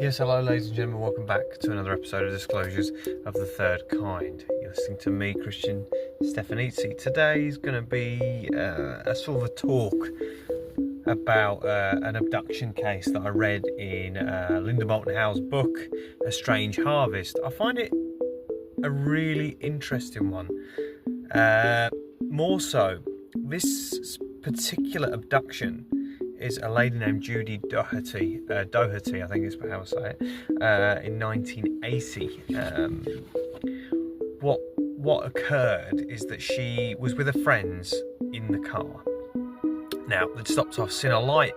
Yes, hello ladies and gentlemen, welcome back to another episode of Disclosures of the Third Kind. You're listening to me, Christian Stefanizzi. Today's going to be a sort of a talk about an abduction case that I read in Linda Moulton Howe's book, A Strange Harvest. I find it a really interesting one. More so, this particular abduction is a lady named Judy Doraty, I think is how I say it, in 1980. What occurred is that she was with her friends in the car. Now, they'd stopped off, seen a light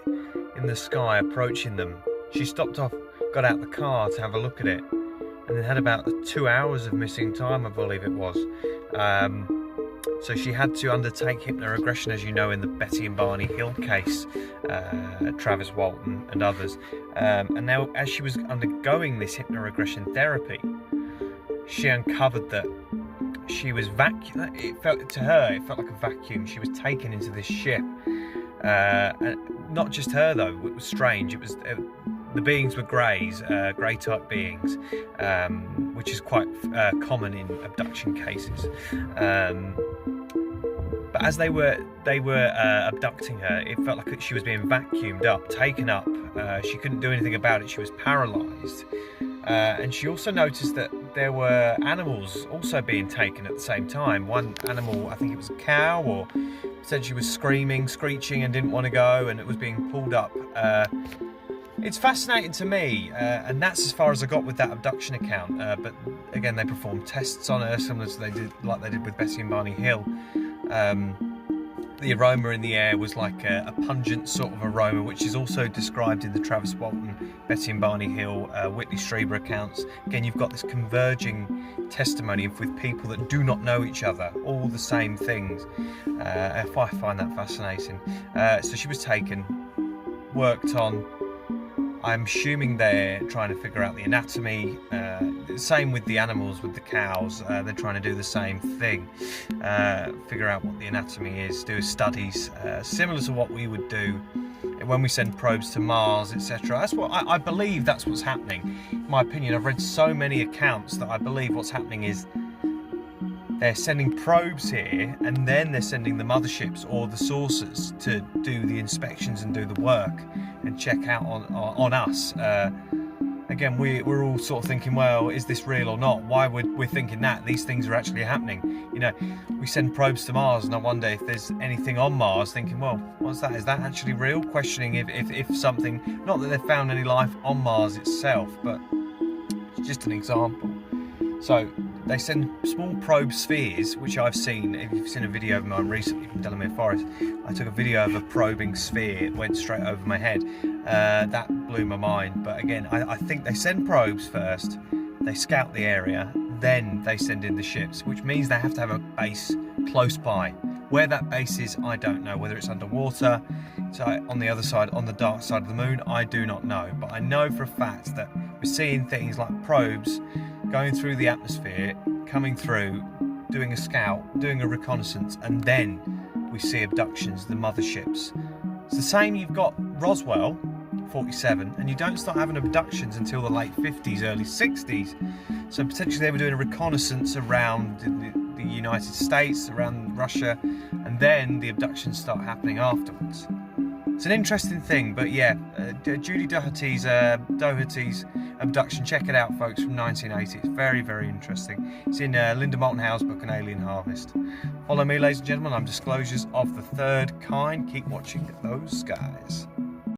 in the sky approaching them. She stopped off, got out the car to have a look at it, and then had about 2 hours of missing time, I believe it was. So she had to undertake hypnoregression, as you know, in the Betty and Barney Hill case, Travis Walton and others. And now, as she was undergoing this hypnoregression therapy, she uncovered that she was it felt like a vacuum. She was taken into this ship. And not just her, though. It was strange. The beings were grey type beings, which is quite common in abduction cases. But as they were abducting her, it felt like she was being vacuumed up, taken up. She couldn't do anything about it. She was paralysed. And she also noticed that there were animals also being taken at the same time. One animal, I think it was a cow, or said she was screaming, screeching, and didn't want to go, and it was being pulled up. It's fascinating to me, and that's as far as I got with that abduction account. But again, they performed tests on her, similar to they did with Betty and Barney Hill. The aroma in the air was like a pungent sort of aroma, which is also described in the Travis Walton, Betty and Barney Hill, Whitley Strieber accounts. Again, you've got this converging testimony with people that do not know each other, all the same things. I find that fascinating. So she was taken, worked on. I'm assuming they're trying to figure out the anatomy. Same with the animals, with the cows. They're trying to do the same thing. Figure out what the anatomy is, do studies, similar to what we would do when we send probes to Mars, etc. That's what I believe that's what's happening. In my opinion, I've read so many accounts that I believe what's happening is they're sending probes here, and then they're sending the motherships or the saucers to do the inspections and do the work and check out on us. Again, we're all sort of thinking, well, is this real or not? Why would we're thinking that these things are actually happening? You know, we send probes to Mars, and I wonder if there's anything on Mars. Thinking, well, what's that? Is that actually real? Questioning if something, not that they've found any life on Mars itself, but it's just an example. So they send small probe spheres, which I've seen. If you've seen a video of mine recently from Delamere Forest, I took a video of a probing sphere. It went straight over my head. That blew my mind. But again, I think they send probes first, they scout the area, then they send in the ships, which means they have to have a base close by. Where that base is, I don't know. Whether it's underwater, so on the other side, on the dark side of the moon, I do not know. But I know for a fact that we're seeing things like probes going through the atmosphere, coming through, doing a scout, doing a reconnaissance, and then we see abductions, the motherships. It's the same. You've got Roswell, 47, and you don't start having abductions until the late 50s, early 60s. So potentially they were doing a reconnaissance around the United States, around Russia, and then the abductions start happening afterwards. It's an interesting thing, but yeah, Judy Doraty's abduction, check it out, folks, from 1980. It's very, very interesting. It's in Linda Moulton Howe's book, An Alien Harvest. Follow me, ladies and gentlemen. I'm Disclosures of the Third Kind. Keep watching those skies.